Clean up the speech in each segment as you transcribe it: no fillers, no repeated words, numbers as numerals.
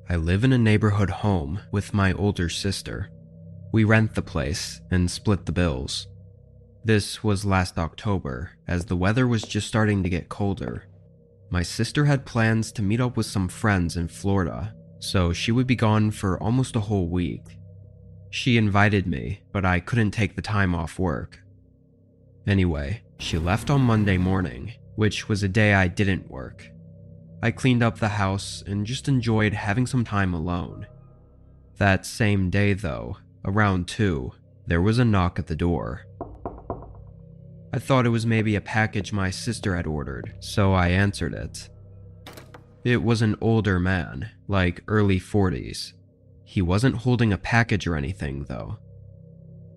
I live in a neighborhood home with my older sister. We rent the place and split the bills. This was last October, as the weather was just starting to get colder. My sister had plans to meet up with some friends in Florida, so she would be gone for almost a whole week. She invited me, but I couldn't take the time off work. Anyway, she left on Monday morning, which was a day I didn't work. I cleaned up the house and just enjoyed having some time alone. That same day though, around 2, there was a knock at the door. I thought it was maybe a package my sister had ordered, so I answered it. It was an older man, like early 40s. He wasn't holding a package or anything though.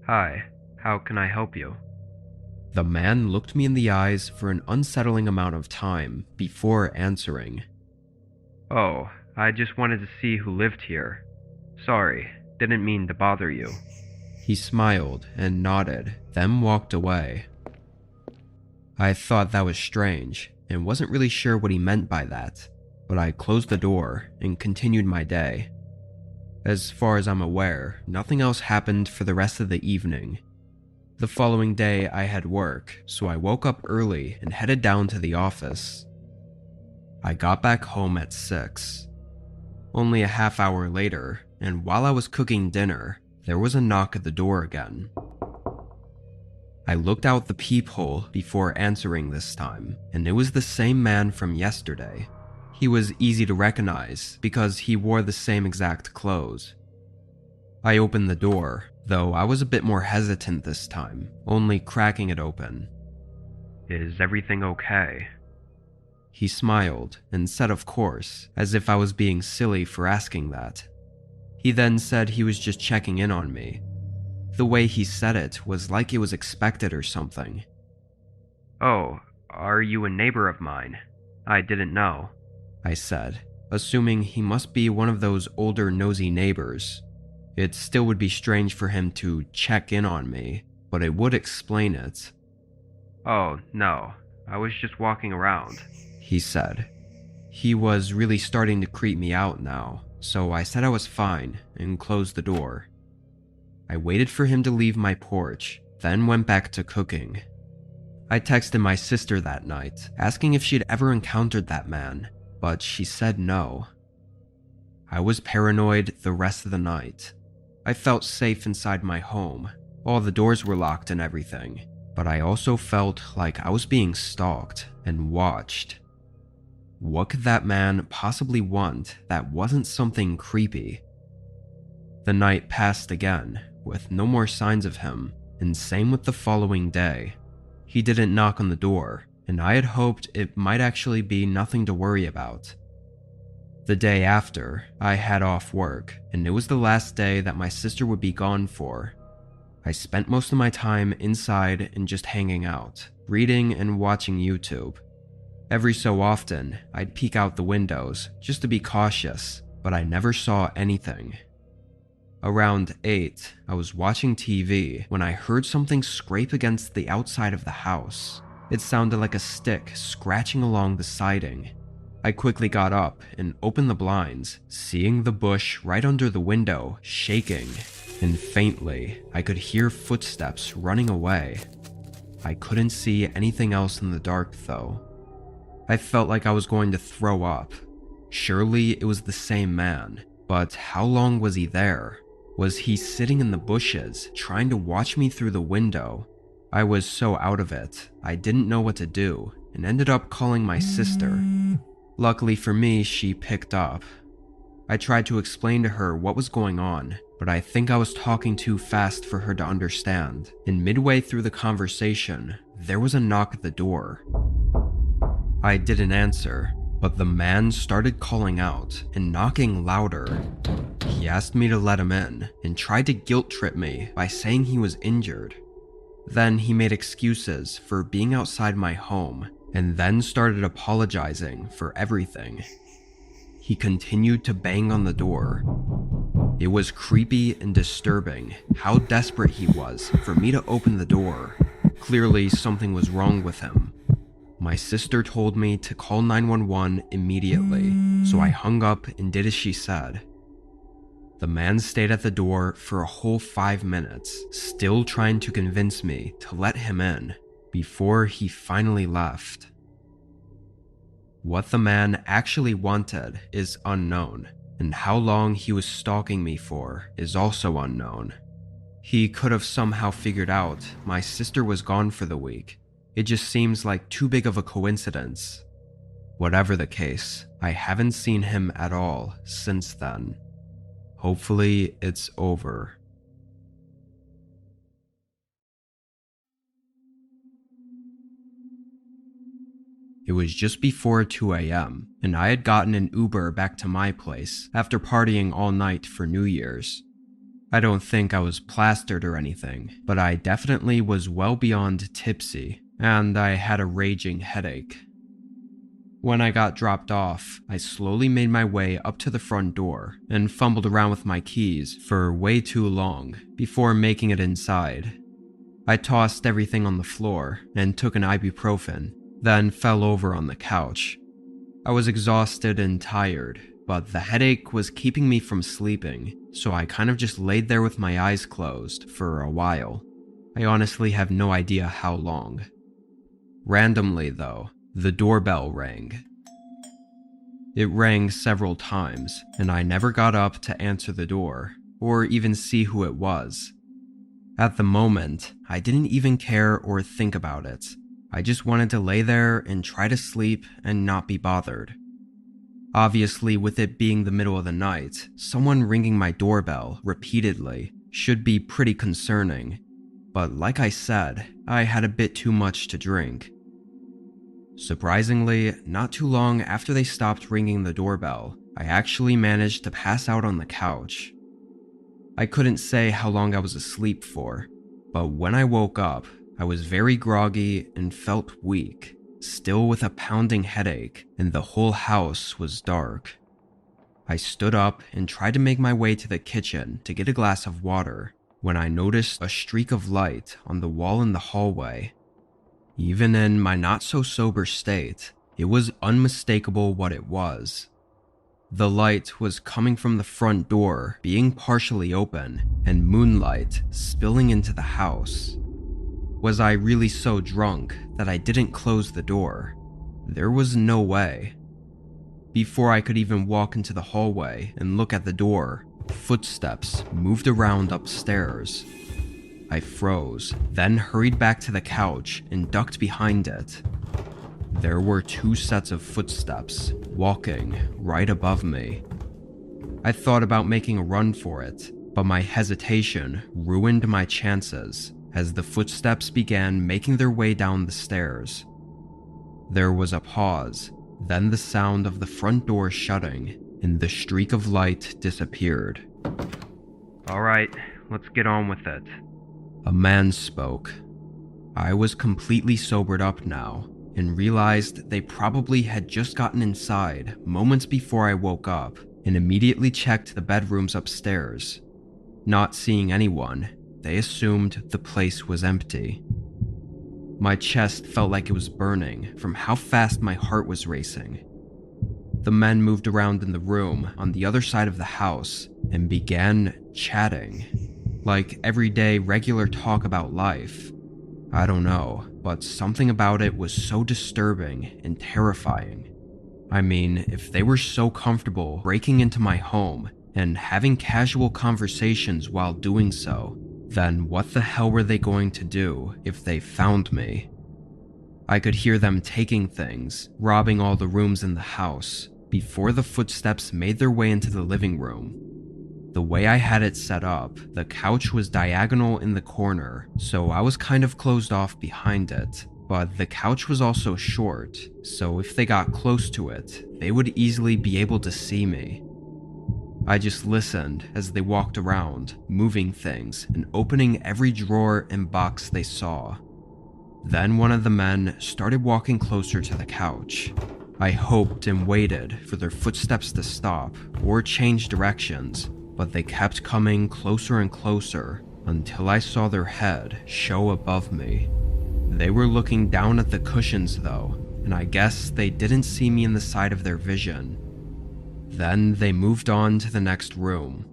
"Hi, how can I help you?" The man looked me in the eyes for an unsettling amount of time before answering. "Oh, I just wanted to see who lived here. Sorry, didn't mean to bother you." He smiled and nodded, then walked away. I thought that was strange and wasn't really sure what he meant by that, but I closed the door and continued my day. As far as I'm aware, nothing else happened for the rest of the evening. The following day I had work, so I woke up early and headed down to the office. I got back home at 6. Only a half hour later, and while I was cooking dinner, there was a knock at the door again. I looked out the peephole before answering this time, and it was the same man from yesterday. He was easy to recognize because he wore the same exact clothes. I opened the door, though I was a bit more hesitant this time, only cracking it open. "Is everything okay?" He smiled and said of course, as if I was being silly for asking that. He then said he was just checking in on me. The way he said it was like it was expected or something. "Oh, are you a neighbor of mine? I didn't know," I said, assuming he must be one of those older nosy neighbors. It still would be strange for him to check in on me, but it would explain it. "Oh, no, I was just walking around," he said. He was really starting to creep me out now, so I said I was fine and closed the door. I waited for him to leave my porch, then went back to cooking. I texted my sister that night, asking if she'd ever encountered that man, but she said no. I was paranoid the rest of the night. I felt safe inside my home. All the doors were locked and everything, but I also felt like I was being stalked and watched. What could that man possibly want that wasn't something creepy? The night passed again, with no more signs of him, and same with the following day. He didn't knock on the door, and I had hoped it might actually be nothing to worry about. The day after, I had off work, and it was the last day that my sister would be gone for. I spent most of my time inside and just hanging out, reading and watching YouTube. Every so often, I'd peek out the windows just to be cautious, but I never saw anything. Around 8, I was watching TV when I heard something scrape against the outside of the house. It sounded like a stick scratching along the siding. I quickly got up and opened the blinds, seeing the bush right under the window shaking, and faintly, I could hear footsteps running away. I couldn't see anything else in the dark though. I felt like I was going to throw up. Surely it was the same man, but how long was he there? Was he sitting in the bushes, trying to watch me through the window? I was so out of it, I didn't know what to do, and ended up calling my sister. Luckily for me, she picked up. I tried to explain to her what was going on, but I think I was talking too fast for her to understand, and midway through the conversation, there was a knock at the door. I didn't answer, but the man started calling out and knocking louder. He asked me to let him in and tried to guilt trip me by saying he was injured. Then he made excuses for being outside my home and then started apologizing for everything. He continued to bang on the door. It was creepy and disturbing how desperate he was for me to open the door. Clearly something was wrong with him. My sister told me to call 911 immediately, so I hung up and did as she said. The man stayed at the door for a whole 5 minutes, still trying to convince me to let him in, before he finally left. What the man actually wanted is unknown, and how long he was stalking me for is also unknown. He could have somehow figured out my sister was gone for the week. It just seems like too big of a coincidence. Whatever the case, I haven't seen him at all since then. Hopefully, it's over. It was just before 2 a.m., and I had gotten an Uber back to my place after partying all night for New Year's. I don't think I was plastered or anything, but I definitely was well beyond tipsy, and I had a raging headache. When I got dropped off, I slowly made my way up to the front door and fumbled around with my keys for way too long before making it inside. I tossed everything on the floor and took an ibuprofen, then fell over on the couch. I was exhausted and tired, but the headache was keeping me from sleeping, so I kind of just laid there with my eyes closed for a while. I honestly have no idea how long. Randomly, though, the doorbell rang. It rang several times, and I never got up to answer the door, or even see who it was. At the moment, I didn't even care or think about it. I just wanted to lay there and try to sleep and not be bothered. Obviously, with it being the middle of the night, someone ringing my doorbell repeatedly should be pretty concerning. But like I said, I had a bit too much to drink. Surprisingly, not too long after they stopped ringing the doorbell, I actually managed to pass out on the couch. I couldn't say how long I was asleep for, but when I woke up, I was very groggy and felt weak, still with a pounding headache, and the whole house was dark. I stood up and tried to make my way to the kitchen to get a glass of water when I noticed a streak of light on the wall in the hallway. Even in my not-so-sober state, it was unmistakable what it was. The light was coming from the front door being partially open and moonlight spilling into the house. Was I really so drunk that I didn't close the door? There was no way. Before I could even walk into the hallway and look at the door, footsteps moved around upstairs. I froze, then hurried back to the couch and ducked behind it. There were 2 sets of footsteps walking right above me. I thought about making a run for it, but my hesitation ruined my chances as the footsteps began making their way down the stairs. There was a pause, then the sound of the front door shutting, and the streak of light disappeared. "All right, let's get on with it." A man spoke. I was completely sobered up now, and realized they probably had just gotten inside moments before I woke up, and immediately checked the bedrooms upstairs. Not seeing anyone, they assumed the place was empty. My chest felt like it was burning from how fast my heart was racing. The men moved around in the room on the other side of the house and began chatting, like everyday regular talk about life. I don't know, but something about it was so disturbing and terrifying. I mean, if they were so comfortable breaking into my home and having casual conversations while doing so, then what the hell were they going to do if they found me? I could hear them taking things, robbing all the rooms in the house, before the footsteps made their way into the living room. The way I had it set up, the couch was diagonal in the corner, so I was kind of closed off behind it, but the couch was also short, so if they got close to it, they would easily be able to see me. I just listened as they walked around, moving things and opening every drawer and box they saw. Then one of the men started walking closer to the couch. I hoped and waited for their footsteps to stop or change directions, but they kept coming closer and closer until I saw their head show above me. They were looking down at the cushions though, and I guess they didn't see me in the side of their vision. Then they moved on to the next room.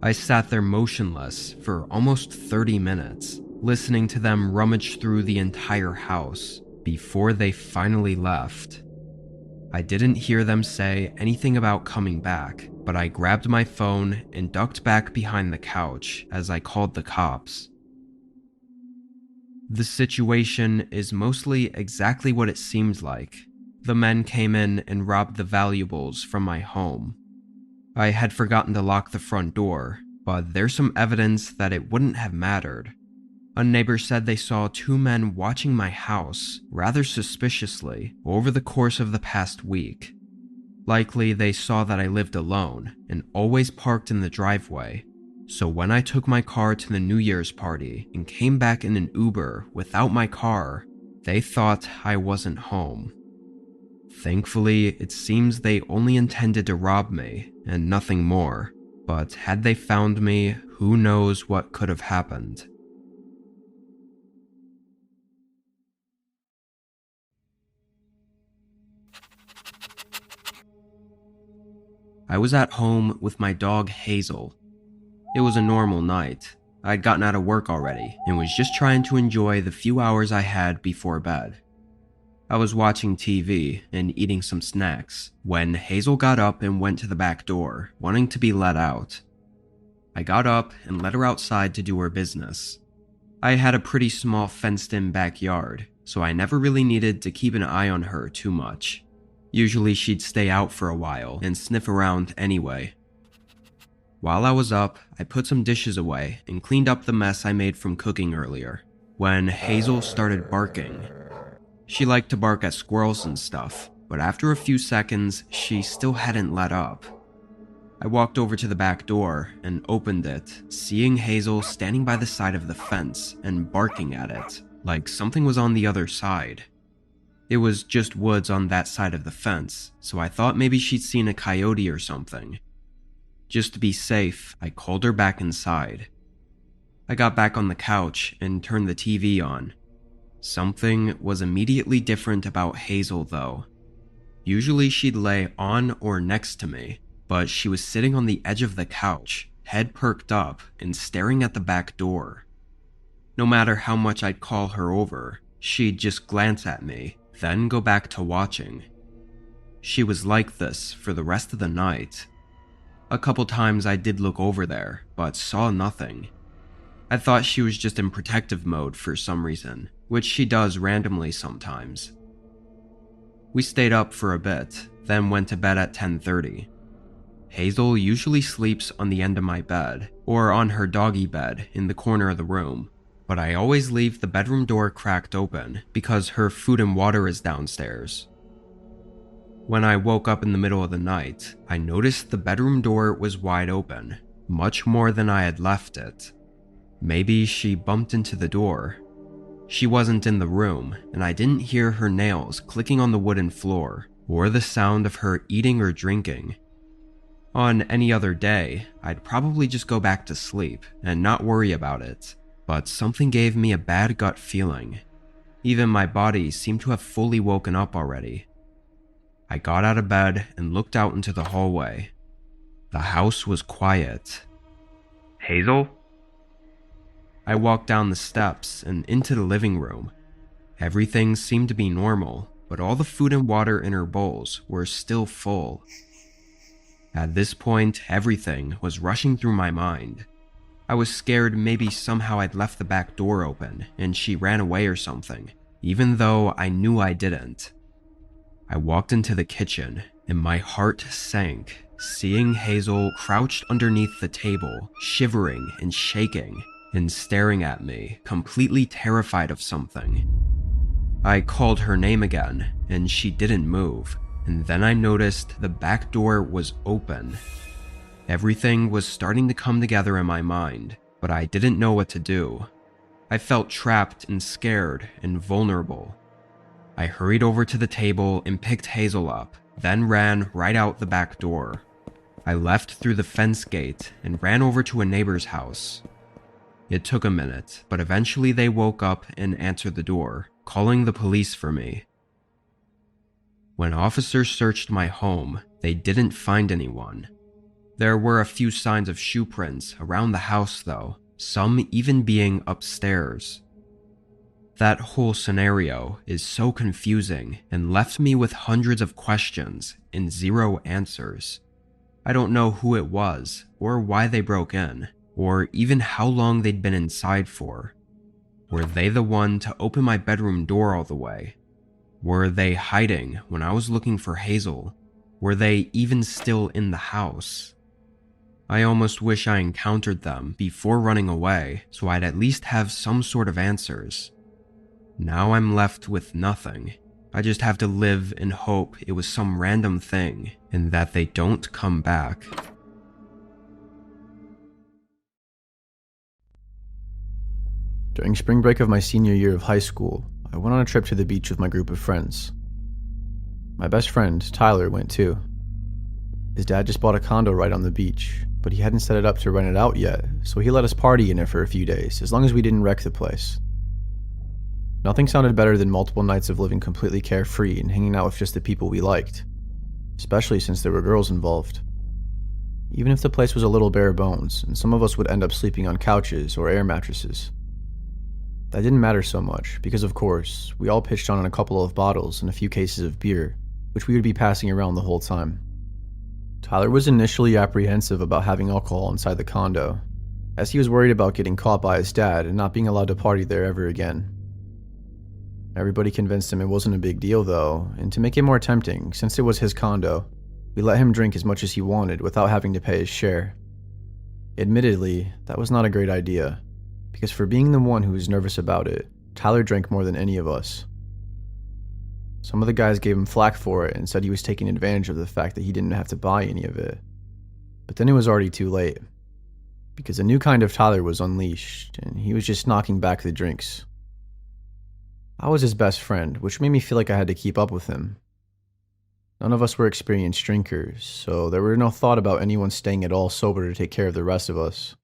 I sat there motionless for almost 30 minutes, listening to them rummage through the entire house before they finally left. I didn't hear them say anything about coming back, but I grabbed my phone and ducked back behind the couch as I called the cops. The situation is mostly exactly what it seemed like. The men came in and robbed the valuables from my home. I had forgotten to lock the front door, but there's some evidence that it wouldn't have mattered. A neighbor said they saw two men watching my house rather suspiciously over the course of the past week. Likely they saw that I lived alone and always parked in the driveway, so when I took my car to the New Year's party and came back in an Uber without my car, they thought I wasn't home. Thankfully, it seems they only intended to rob me and nothing more, but had they found me, who knows what could have happened. I was at home with my dog Hazel. It was a normal night. I'd gotten out of work already and was just trying to enjoy the few hours I had before bed. I was watching TV and eating some snacks when Hazel got up and went to the back door, wanting to be let out. I got up and let her outside to do her business. I had a pretty small fenced-in backyard, so I never really needed to keep an eye on her too much. Usually she'd stay out for a while and sniff around anyway. While I was up, I put some dishes away and cleaned up the mess I made from cooking earlier, when Hazel started barking. She liked to bark at squirrels and stuff, but after a few seconds, she still hadn't let up. I walked over to the back door and opened it, seeing Hazel standing by the side of the fence and barking at it, like something was on the other side. It was just woods on that side of the fence, so I thought maybe she'd seen a coyote or something. Just to be safe, I called her back inside. I got back on the couch and turned the TV on. Something was immediately different about Hazel though. Usually she'd lay on or next to me, but she was sitting on the edge of the couch, head perked up and staring at the back door. No matter how much I'd call her over, she'd just glance at me, then go back to watching. She was like this for the rest of the night. A couple times I did look over there, but saw nothing. I thought she was just in protective mode for some reason, which she does randomly sometimes. We stayed up for a bit, then went to bed at 10:30. Hazel usually sleeps on the end of my bed, or on her doggy bed in the corner of the room, but I always leave the bedroom door cracked open because her food and water is downstairs. When I woke up in the middle of the night, I noticed the bedroom door was wide open, much more than I had left it. Maybe she bumped into the door. She wasn't in the room, and I didn't hear her nails clicking on the wooden floor, or the sound of her eating or drinking. On any other day, I'd probably just go back to sleep and not worry about it, but something gave me a bad gut feeling. Even my body seemed to have fully woken up already. I got out of bed and looked out into the hallway. The house was quiet. "Hazel?" I walked down the steps and into the living room. Everything seemed to be normal, but all the food and water in her bowls were still full. At this point, everything was rushing through my mind. I was scared maybe somehow I'd left the back door open and she ran away or something, even though I knew I didn't. I walked into the kitchen and my heart sank, seeing Hazel crouched underneath the table, shivering and shaking, and staring at me, completely terrified of something. I called her name again, and she didn't move, and then I noticed the back door was open. Everything was starting to come together in my mind, but I didn't know what to do. I felt trapped and scared and vulnerable. I hurried over to the table and picked Hazel up, then ran right out the back door. I left through the fence gate and ran over to a neighbor's house. It took a minute, but eventually they woke up and answered the door, calling the police for me. When officers searched my home, they didn't find anyone. There were a few signs of shoe prints around the house though, some even being upstairs. That whole scenario is so confusing and left me with hundreds of questions and zero answers. I don't know who it was, or why they broke in, or even how long they'd been inside for. Were they the one to open my bedroom door all the way? Were they hiding when I was looking for Hazel? Were they even still in the house? I almost wish I encountered them before running away so I'd at least have some sort of answers. Now I'm left with nothing. I just have to live and hope it was some random thing and that they don't come back. During spring break of my senior year of high school, I went on a trip to the beach with my group of friends. My best friend, Tyler, went too. His dad just bought a condo right on the beach, but he hadn't set it up to rent it out yet, so he let us party in it for a few days, as long as we didn't wreck the place. Nothing sounded better than multiple nights of living completely carefree and hanging out with just the people we liked, especially since there were girls involved. Even if the place was a little bare bones, and some of us would end up sleeping on couches or air mattresses. That didn't matter so much, because of course, we all pitched on a couple of bottles and a few cases of beer, which we would be passing around the whole time. Tyler was initially apprehensive about having alcohol inside the condo, as he was worried about getting caught by his dad and not being allowed to party there ever again. Everybody convinced him it wasn't a big deal though, and to make it more tempting, since it was his condo, we let him drink as much as he wanted without having to pay his share. Admittedly, that was not a great idea, because for being the one who was nervous about it, Tyler drank more than any of us. Some of the guys gave him flack for it and said he was taking advantage of the fact that he didn't have to buy any of it. But then it was already too late, because a new kind of Tyler was unleashed, and he was just knocking back the drinks. I was his best friend, which made me feel like I had to keep up with him. None of us were experienced drinkers, so there were no thought about anyone staying at all sober to take care of the rest of us.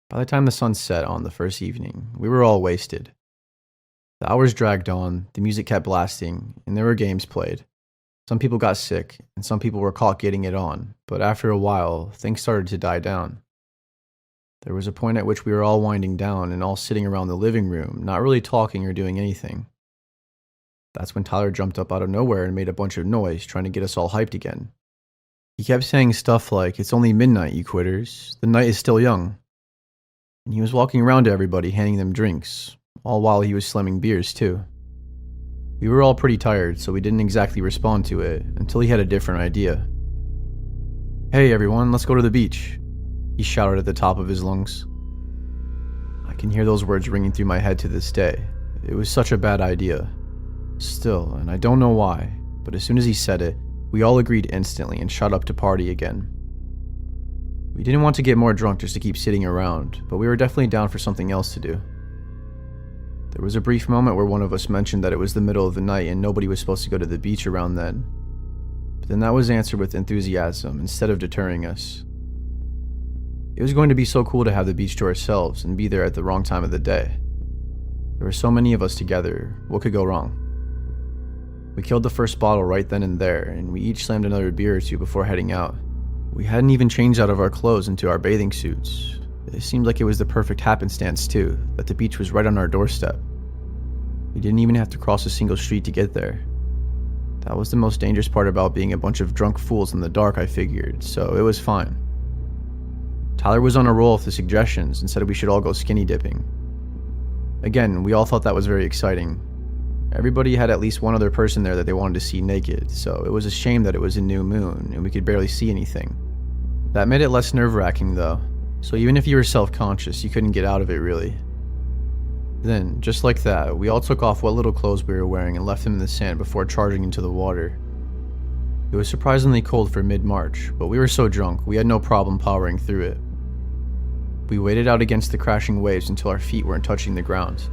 By the time the sun set on the first evening, we were all wasted. The hours dragged on, the music kept blasting, and there were games played. Some people got sick, and some people were caught getting it on, but after a while, things started to die down. There was a point at which we were all winding down and all sitting around the living room, not really talking or doing anything. That's when Tyler jumped up out of nowhere and made a bunch of noise, trying to get us all hyped again. He kept saying stuff like, "It's only midnight, you quitters. The night is still young." And he was walking around to everybody, handing them drinks, all while he was slamming beers too. We were all pretty tired, so we didn't exactly respond to it, until he had a different idea. "Hey everyone, let's go to the beach," he shouted at the top of his lungs. I can hear those words ringing through my head to this day. It was such a bad idea. Still, and I don't know why, but as soon as he said it, we all agreed instantly and shot up to party again. We didn't want to get more drunk just to keep sitting around, but we were definitely down for something else to do. There was a brief moment where one of us mentioned that it was the middle of the night and nobody was supposed to go to the beach around then. But then that was answered with enthusiasm instead of deterring us. It was going to be so cool to have the beach to ourselves and be there at the wrong time of the day. There were so many of us together, what could go wrong? We killed the first bottle right then and there, and we each slammed another beer or two before heading out. We hadn't even changed out of our clothes into our bathing suits. It seemed like it was the perfect happenstance too, that the beach was right on our doorstep. We didn't even have to cross a single street to get there. That was the most dangerous part about being a bunch of drunk fools in the dark, I figured, so it was fine. Tyler was on a roll with the suggestions and said we should all go skinny dipping. Again, we all thought that was very exciting. Everybody had at least one other person there that they wanted to see naked, so it was a shame that it was a new moon and we could barely see anything. That made it less nerve-wracking though, so even if you were self-conscious, you couldn't get out of it really. Then, just like that, we all took off what little clothes we were wearing and left them in the sand before charging into the water. It was surprisingly cold for mid-March, but we were so drunk, we had no problem powering through it. We waited out against the crashing waves until our feet weren't touching the ground.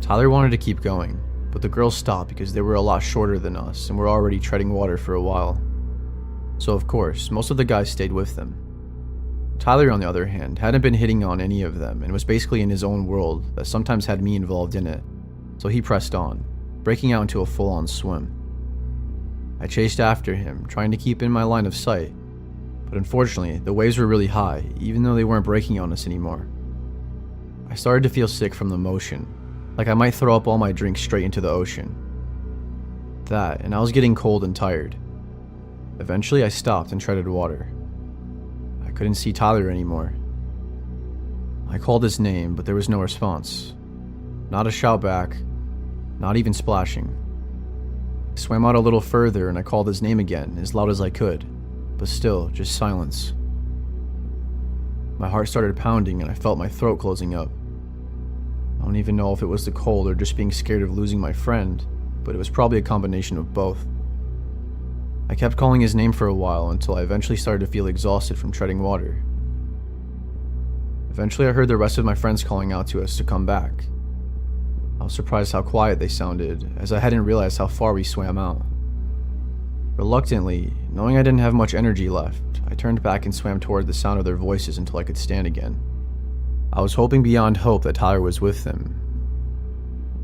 Tyler wanted to keep going, but the girls stopped because they were a lot shorter than us and were already treading water for a while. So of course, most of the guys stayed with them. Tyler, on the other hand, hadn't been hitting on any of them and was basically in his own world that sometimes had me involved in it, so he pressed on. breaking out into a full-on swim. I chased after him, trying to keep in my line of sight, but unfortunately, the waves were really high, even though they weren't breaking on us anymore. I started to feel sick from the motion, like I might throw up all my drinks straight into the ocean. That, and I was getting cold and tired. Eventually, I stopped and treaded water. I couldn't see Tyler anymore. I called his name, but there was no response. Not a shout back, not even splashing. I swam out a little further and I called his name again, as loud as I could, but still, just silence. My heart started pounding and I felt my throat closing up. I don't even know if it was the cold or just being scared of losing my friend, but it was probably a combination of both. I kept calling his name for a while until I eventually started to feel exhausted from treading water. Eventually I heard the rest of my friends calling out to us to come back. I was surprised how quiet they sounded, as I hadn't realized how far we swam out. Reluctantly, knowing I didn't have much energy left, I turned back and swam toward the sound of their voices until I could stand again. I was hoping beyond hope that Tyler was with them.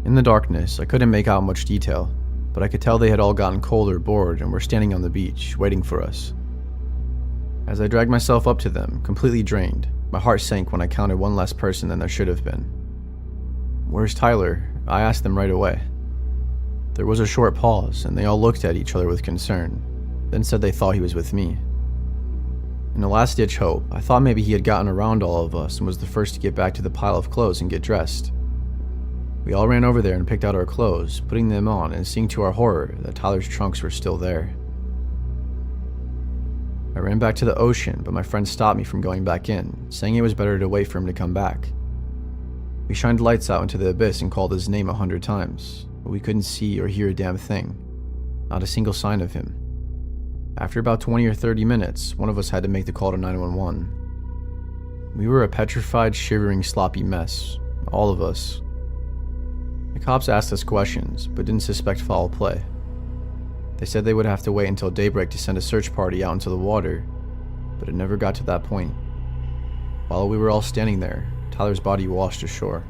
In the darkness, I couldn't make out much detail, but I could tell they had all gotten cold or bored and were standing on the beach, waiting for us. As I dragged myself up to them, completely drained, my heart sank when I counted one less person than there should have been. "Where's Tyler?" I asked them right away. There was a short pause, and they all looked at each other with concern, then said they thought he was with me. In a last-ditch hope, I thought maybe he had gotten around all of us and was the first to get back to the pile of clothes and get dressed. We all ran over there and picked out our clothes, putting them on and seeing to our horror that Tyler's trunks were still there. I ran back to the ocean, but my friend stopped me from going back in, saying it was better to wait for him to come back. We shined lights out into the abyss and called his name 100 times, but we couldn't see or hear a damn thing. Not a single sign of him. After about 20 or 30 minutes, one of us had to make the call to 911. We were a petrified, shivering, sloppy mess. All of us. The cops asked us questions, but didn't suspect foul play. They said they would have to wait until daybreak to send a search party out into the water, but it never got to that point. While we were all standing there, Tyler's body washed ashore.